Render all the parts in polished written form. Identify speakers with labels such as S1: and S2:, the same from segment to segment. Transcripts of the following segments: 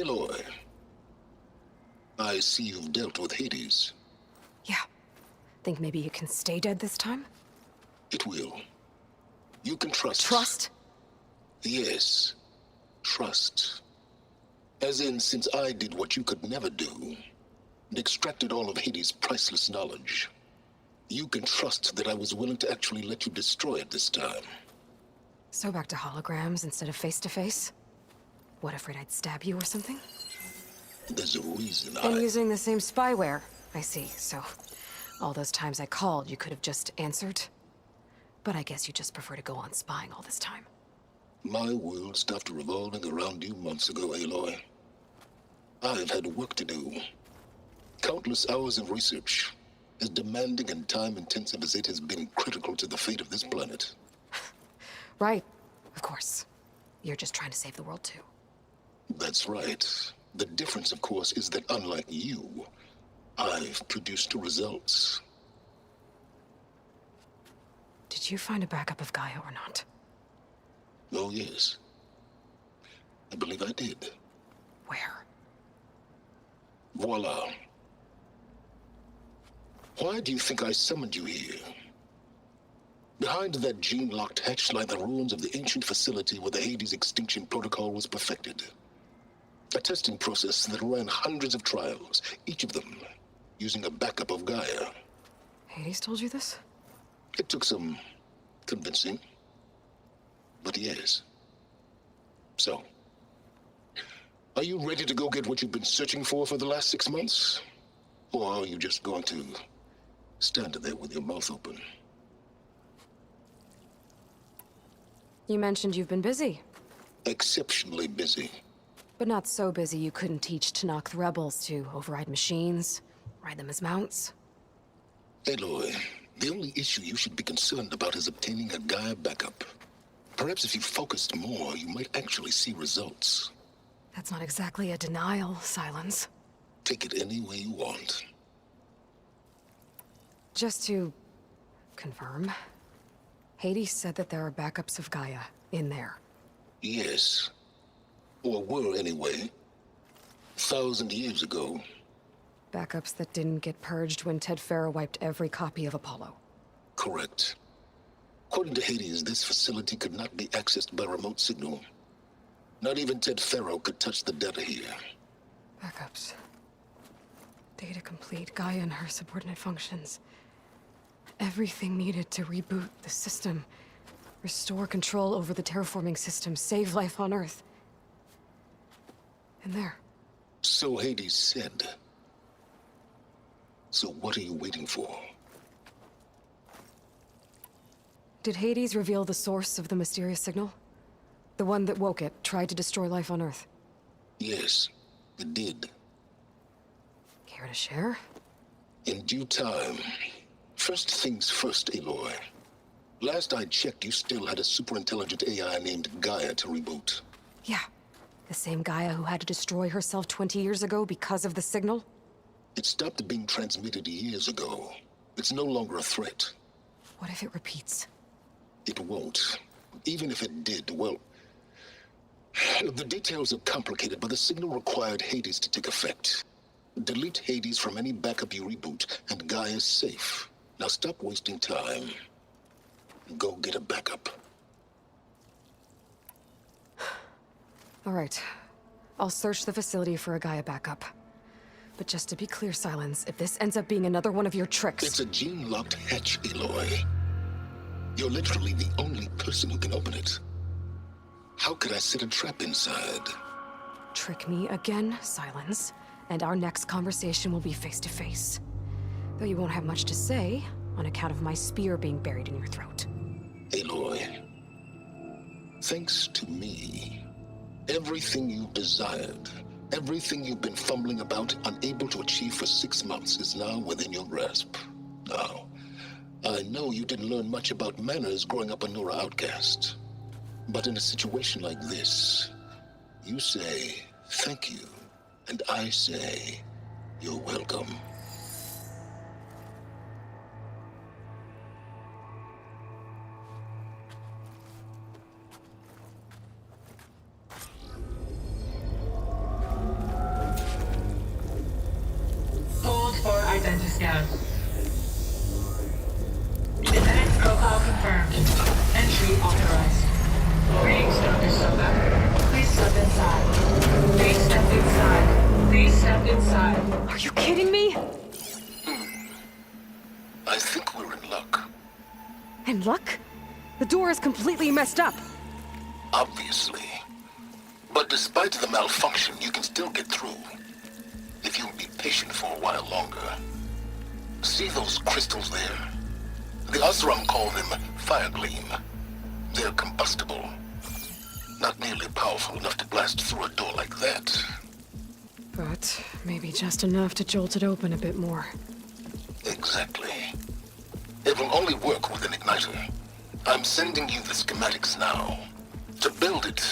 S1: Aloy, I see you've dealt with Hades.
S2: Yeah. Think maybe you can stay dead this time?
S1: It will. You can trust.
S2: Trust?
S1: Yes. Trust. As in, since I did what you could never do, and extracted all of Hades' priceless knowledge, you can trust that I was willing to actually let you destroy it this time.
S2: So back to holograms instead of face-to-face? What, afraid I'd stab you or something?
S1: There's a reason
S2: And using the same spyware. I see, so all those times I called, you could have just answered? But I guess you just prefer to go on spying all this time.
S1: My world stopped revolving around you months ago, Aloy. I've had work to do. Countless hours of research, as demanding and time-intensive as it has been critical to the fate of this planet.
S2: Right, of course. You're just trying to save the world too.
S1: That's right. The difference, of course, is that unlike you, I've produced results.
S2: Did you find a backup of Gaia or not?
S1: Oh, yes. I believe I did.
S2: Where?
S1: Voila. Why do you think I summoned you here? Behind that gene-locked hatch lie the ruins of the ancient facility where the Hades extinction protocol was perfected. A testing process that ran hundreds of trials, each of them using a backup of Gaia.
S2: Hades told you this?
S1: It took some convincing, but yes. So, are you ready to go get what you've been searching for the last 6 months? Or are you just going to stand there with your mouth open?
S2: You mentioned you've been busy.
S1: Exceptionally busy.
S2: But not so busy you couldn't teach Tanakh the rebels to override machines, ride them as mounts.
S1: Aloy, the only issue you should be concerned about is obtaining a Gaia backup. Perhaps if you focused more, you might actually see results.
S2: That's not exactly a denial, Sylens.
S1: Take it any way you want.
S2: Just to confirm, Hades said that there are backups of Gaia in there.
S1: Yes. Or were anyway. 1,000 years ago.
S2: Backups that didn't get purged when Ted Farrow wiped every copy of Apollo.
S1: Correct. According to Hades, this facility could not be accessed by remote signal. Not even Ted Farrow could touch the data here.
S2: Backups. Data complete, Gaia and her subordinate functions. Everything needed to reboot the system. Restore control over the terraforming system, save life on Earth. And there.
S1: So Hades said. So what are you waiting for?
S2: Did Hades reveal the source of the mysterious signal? The one that woke it, tried to destroy life on Earth?
S1: Yes, it did.
S2: Care to share?
S1: In due time. First things first, Aloy. Last I checked, you still had a superintelligent AI named Gaia to reboot.
S2: Yeah. The same Gaia who had to destroy herself 20 years ago because of the signal?
S1: It stopped being transmitted years ago. It's no longer a threat.
S2: What if it repeats?
S1: It won't. Even if it did, well... The details are complicated, but the signal required Hades to take effect. Delete Hades from any backup you reboot, and Gaia's safe. Now stop wasting time. Go get a backup.
S2: All right. I'll search the facility for a Gaia backup. But just to be clear, Sylens, if this ends up being another one of your tricks...
S1: It's a gene-locked hatch, Aloy. You're literally the only person who can open it. How could I set a trap inside?
S2: Trick me again, Sylens, and our next conversation will be face-to-face. Though you won't have much to say, on account of my spear being buried in your throat.
S1: Aloy, thanks to me, everything you desired, everything you've been fumbling about, unable to achieve for 6 months, is now within your grasp. Now, I know you didn't learn much about manners growing up a Nora outcast. But in a situation like this, you say, thank you, and I say, you're welcome.
S3: down. Independent profile confirmed. Entry authorized. Greetings, Dr. Soba. Please step inside. Please step inside. Please step inside.
S2: Are you kidding me?
S1: I think we're in luck.
S2: In luck? The door is completely messed up.
S1: Obviously. But despite the malfunction, you can still get through. If you'll be patient for a while longer. See those crystals there? The Osram call them fire gleam. They're combustible. Not nearly powerful enough to blast through a door like that.
S2: But maybe just enough to jolt it open a bit more.
S1: Exactly. It will only work with an igniter. I'm sending you the schematics now. To build it,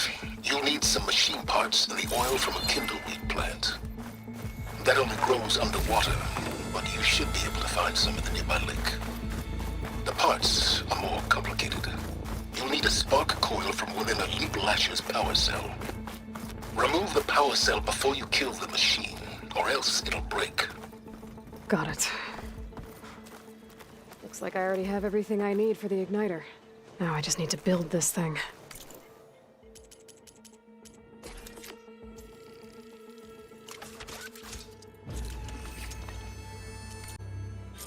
S1: you'll need some machine parts and the oil from a kindleweed plant. That only grows underwater, but you should be able to find some in the nearby lake. The parts are more complicated. You'll need a spark coil from within a Leap Lasher's power cell. Remove the power cell before you kill the machine, or else it'll break.
S2: Got it. Looks like I already have everything I need for the igniter. Now I just need to build this thing.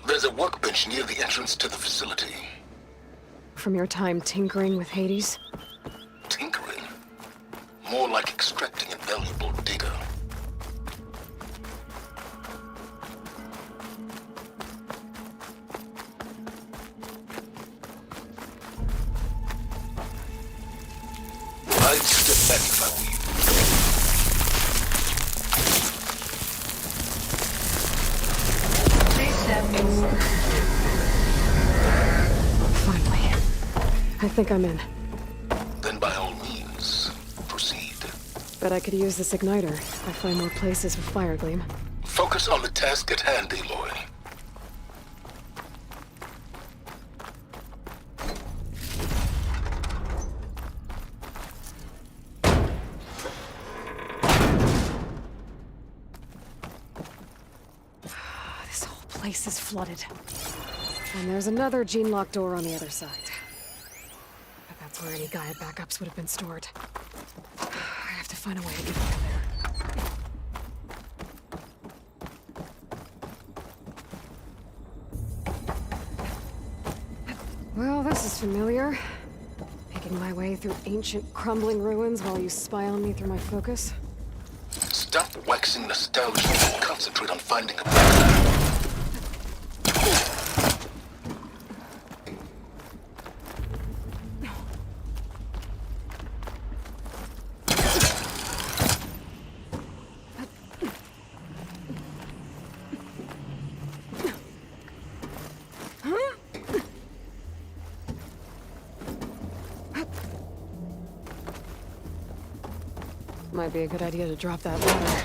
S1: There's a workbench near the entrance to the facility.
S2: From your time tinkering with Hades?
S1: Tinkering? More like extracting invaluable data. I'd step back if I were you.
S3: Please step inside.
S2: Finally. I think I'm in.
S1: Then by all means, proceed.
S2: Bet I could use this igniter if I find more places with fire gleam.
S1: Focus on the task at hand, Aloy.
S2: This whole place is flooded. And there's another gene-locked door on the other side. But that's where any Gaia backups would have been stored. I have to find a way to get over there. Well, this is familiar. Making my way through ancient, crumbling ruins while you spy on me through my focus.
S1: Stop waxing nostalgic and concentrate on finding a backup.
S2: Might be a good idea to drop that ladder.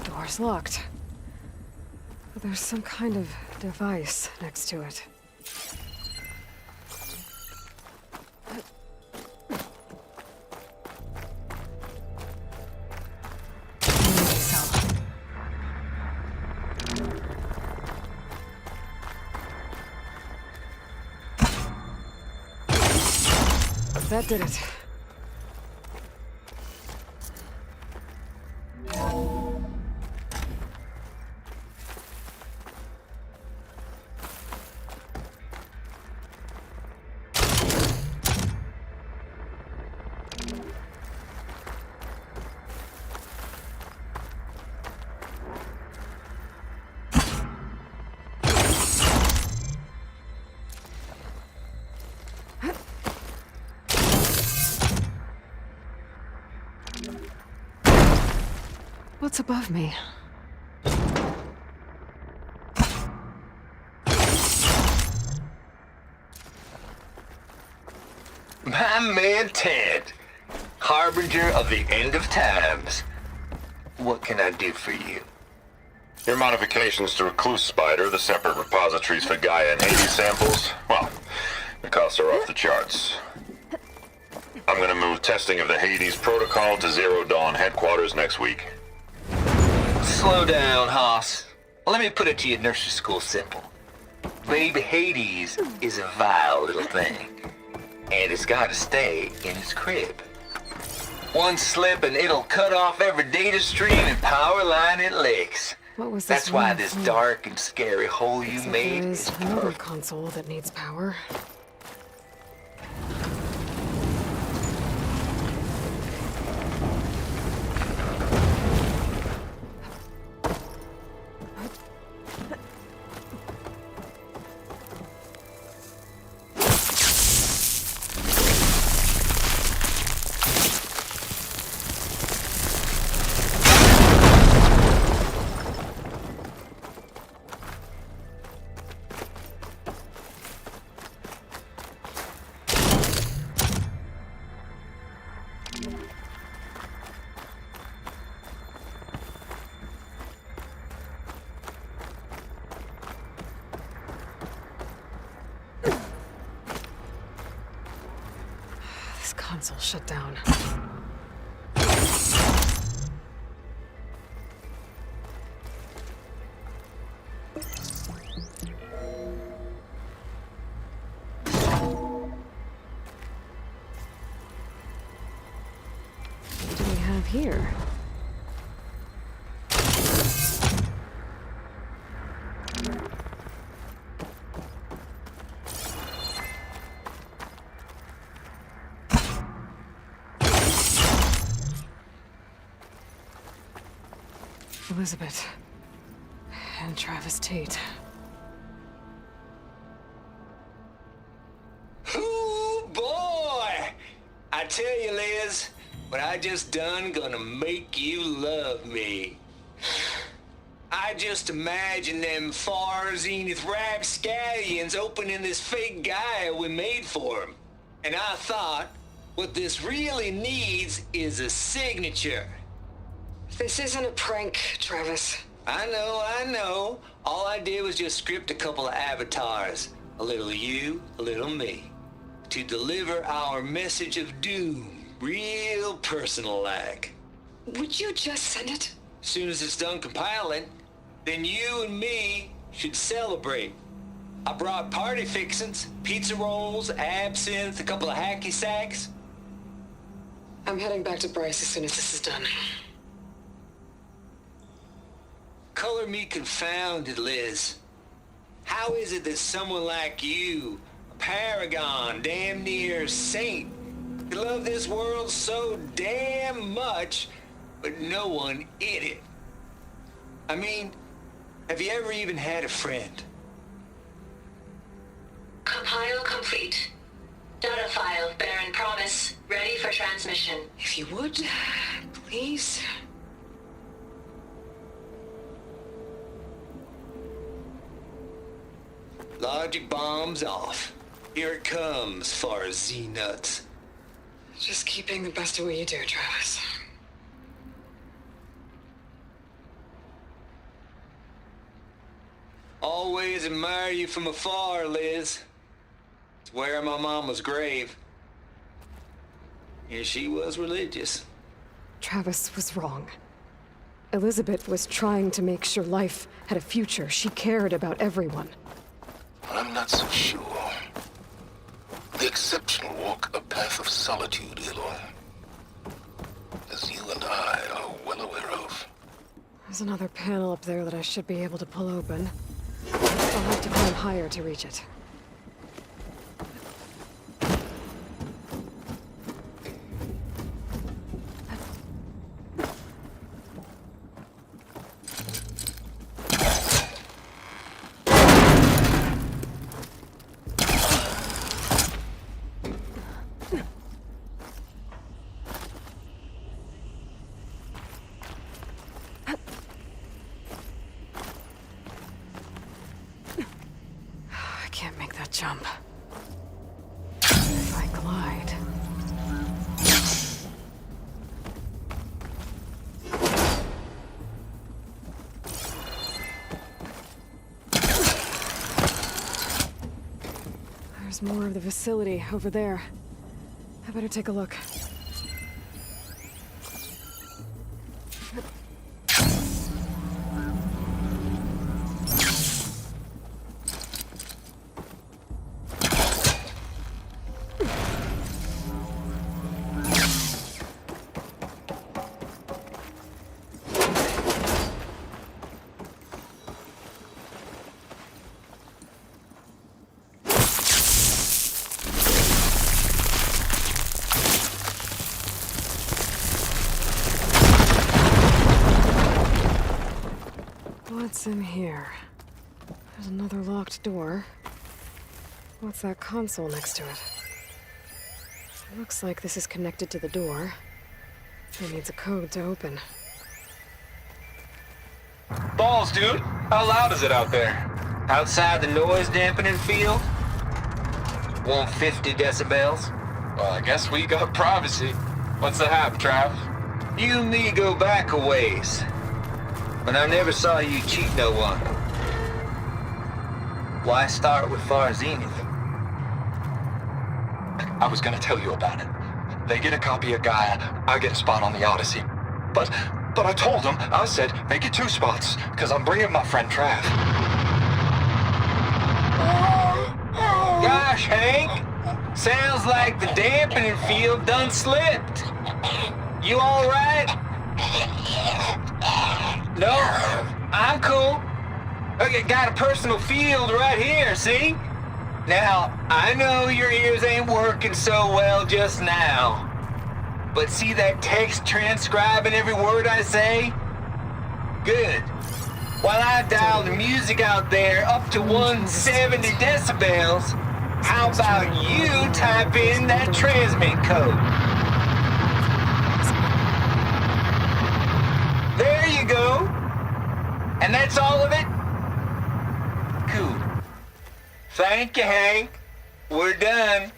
S2: Door's locked. But there's some kind of device next to it. That did it. What's above me?
S4: My man Ted, harbinger of the end of times. What can I do for you?
S5: Your modifications to Recluse Spider, the separate repositories for Gaia and Hades samples, well, the costs are off the charts. I'm gonna move testing of the Hades protocol to Zero Dawn headquarters next week.
S4: Slow down, Haas. Let me put it to you nursery school simple. Baby Hades is a vile little thing, and it's gotta stay in its crib. One slip and it'll cut off every data stream and power line it licks.
S2: What was this?
S4: That's why
S2: room
S4: this
S2: for?
S4: dark and scary hole you
S2: Except
S4: made
S2: there
S4: is
S2: is another
S4: perfect.
S2: console that needs power. This console shut down. What do we have here? Elizabeth. And Travis Tate.
S4: Ooh, boy! I tell you, Liz, what I just done gonna make you love me. I just imagine them far zenith rapscallions opening this fake GAIA we made for 'em. And I thought, what this really needs is a signature.
S2: This isn't a prank, Travis.
S4: I know. All I did was just script a couple of avatars. A little you, a little me. To deliver our message of doom, real personal-like.
S2: Would you just send it?
S4: Soon as it's done compiling, then you and me should celebrate. I brought party fixins, pizza rolls, absinthe, a couple of hacky sacks.
S2: I'm heading back to Bryce as soon as this is done.
S4: Color me confounded, Liz. How is it that someone like you, a paragon, damn near saint, could love this world so damn much, but no one in it? I mean, have you ever even had a friend?
S3: Compile complete. Data file, Baron Promise, ready for transmission.
S2: If you would, please.
S4: Logic bombs off. Here it comes, far Z-nuts.
S2: Just keeping the best of what you do, Travis.
S4: Always admire you from afar, Liz. It's where my mama's grave. And she was religious.
S2: Travis was wrong. Elizabeth was trying to make sure life had a future. She cared about everyone.
S1: I'm not so sure. The exceptional walk a path of solitude, Aloy. As you and I are well aware of.
S2: There's another panel up there that I should be able to pull open. I'll have to climb higher to reach it. I can't make that jump. If I glide... There's more of the facility over there. I better take a look. What's in here? There's another locked door. What's that console next to it? Looks like this is connected to the door. It needs a code to open.
S4: Balls, dude. How loud is it out there? Outside the noise dampening field? 150 decibels?
S6: Well, I guess we got privacy. What's the hap, Trav?
S4: You and me go back a ways. But I never saw you cheat no one. Why start with Far Zenith?
S6: I was gonna tell you about it. They get a copy of Gaia, I get a spot on the Odyssey. But I told them, I said, make it 2 spots, because I'm bringing my friend Trav.
S4: Gosh, Hank. Sounds like the dampening field done slipped. You all right? No, I'm cool. Okay, got a personal field right here, see? Now, I know your ears ain't working so well just now. But see that text transcribing every word I say? Good. While I dial the music out there up to 170 decibels, how about you type in that transmit code? There you go. And that's all of it? Cool. Thank you, Hank. We're done.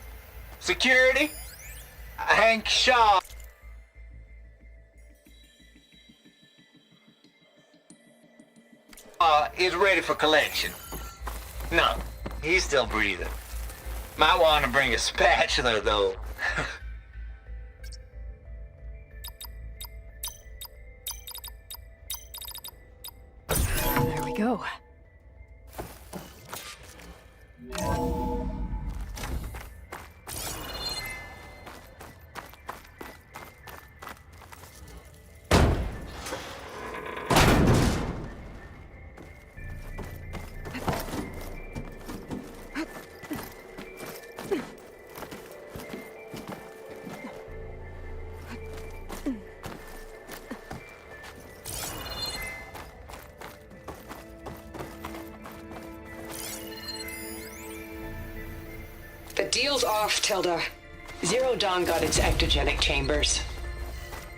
S4: Security? Hank Shaw is ready for collection. No, he's still breathing. Might want to bring a spatula, though.
S2: There we go.
S7: The deal's off, Tilda. Zero Dawn got its ectogenic chambers.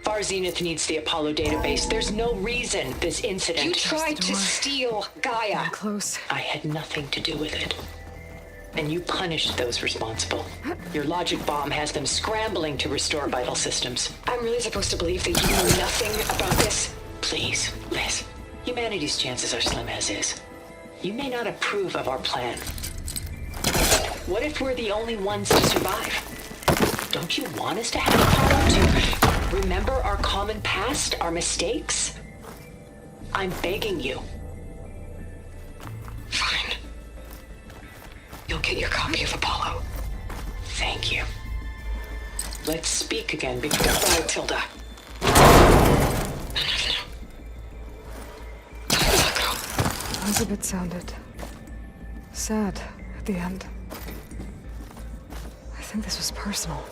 S7: Far Zenith needs the Apollo database. There's no reason this incident... You tried to steal Gaia.
S2: I'm close.
S7: I had nothing to do with it. And you punished those responsible. Your logic bomb has them scrambling to restore vital systems. I'm really supposed to believe that you know nothing about this? Please, Liz. Humanity's chances are slim as is. You may not approve of our plan. What if we're the only ones to survive? Don't you want us to have Apollo to remember our common past, our mistakes? I'm begging you. Fine. You'll get your copy of Apollo. Thank you. Let's speak again before... Goodbye, Tilda.
S2: Elizabeth sounded sad at the end. I think this was personal.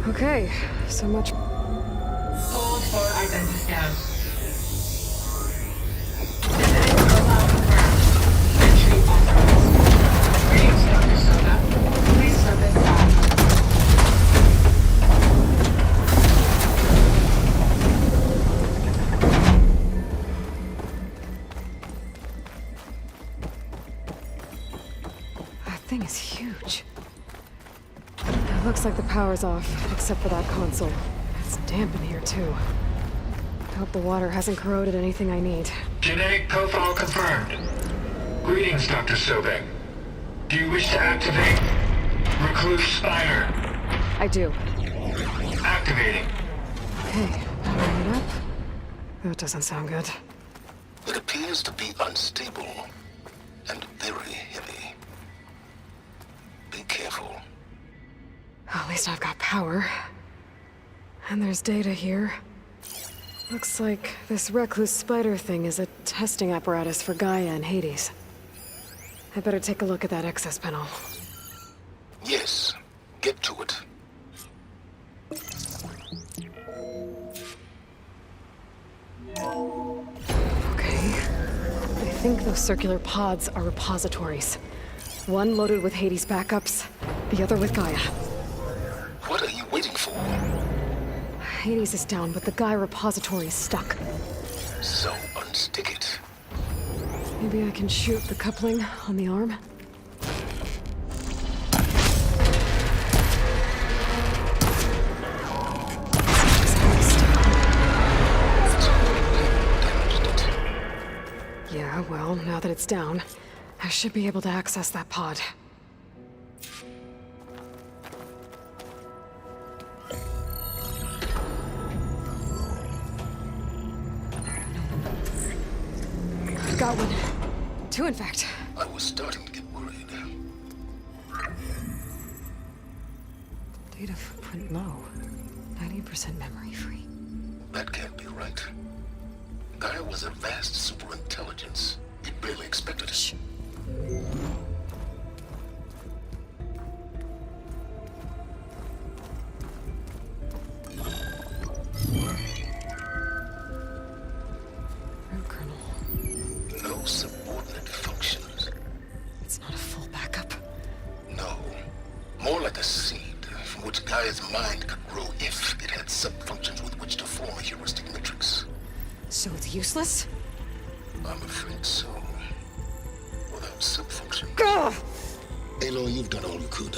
S2: Okay, so much.
S3: Hold for identity scan. Defense profile confirmed. Entry authorized. Greetings, Dr. Soda. Please step inside.
S2: That thing is huge. Looks like the power's off, except for that console. It's damp in here, too. Hope the water hasn't corroded anything I need.
S3: Genetic profile confirmed. Greetings, Dr. Sobek. Do you wish to activate Recluse Spider?
S2: I do.
S3: Activating.
S2: Okay, powering it up. That doesn't sound good.
S1: It appears to be unstable and very heavy. Be careful.
S2: At least I've got power. And there's data here. Looks like this Recluse Spider thing is a testing apparatus for Gaia and Hades. I better take a look at that access panel.
S1: Yes, get to it.
S2: Okay. I think those circular pods are repositories. One loaded with Hades backups, the other with Gaia.
S1: What are you waiting for?
S2: Hades is down, but the Gaia repository is stuck.
S1: So unstick it.
S2: Maybe I can shoot the coupling on the arm? Yeah, well, now that it's down, I should be able to access that pod. Got one. Two, in fact.
S1: I was starting to get worried.
S2: Data footprint low. 90% memory free.
S1: That can't be right. Gaia was a vast superintelligence. You barely expected it.
S2: Shh. Root kernel.
S1: No subordinate functions.
S2: It's not a full backup.
S1: No. More like a seed from which Gaia's mind could grow if it had sub-functions with which to form a heuristic matrix.
S2: So it's useless?
S1: I'm afraid so. Without sub-functions.
S2: Ugh!
S1: Aloy, you've done all you could.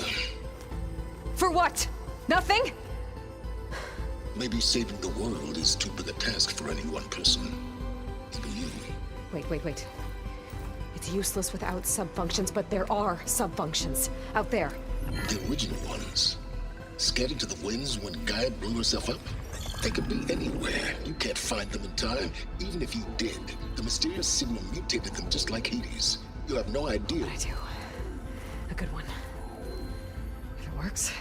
S2: For what? Nothing?
S1: Maybe saving the world is too big a task for any one person. Even you.
S2: Wait. It's useless without sub-functions, but there are sub-functions out there.
S1: The original ones. Scattered to the winds when Gaia blew herself up? They could be anywhere. You can't find them in time. Even if you did, the mysterious signal mutated them just like Hades. You have no idea.
S2: I do. A good one. If it works.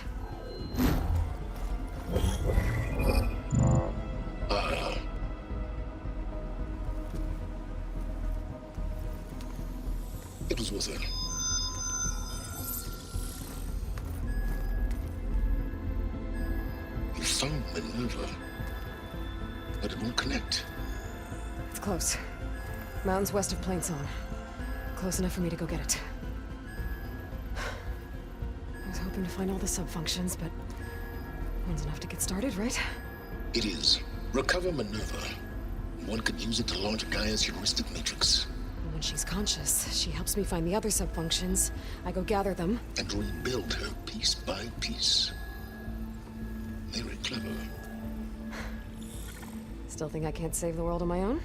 S1: It was worth it. You found Minerva, but it won't connect.
S2: It's close. Mountains west of Plainsong. Close enough for me to go get it. I was hoping to find all the sub-functions, but one's enough to get started, right?
S1: It is. Recover Minerva. One could use it to launch Gaia's heuristic matrix.
S2: When she's conscious, she helps me find the other sub-functions. I go gather them.
S1: And rebuild her piece by piece. Very clever.
S2: Still think I can't save the world on my own?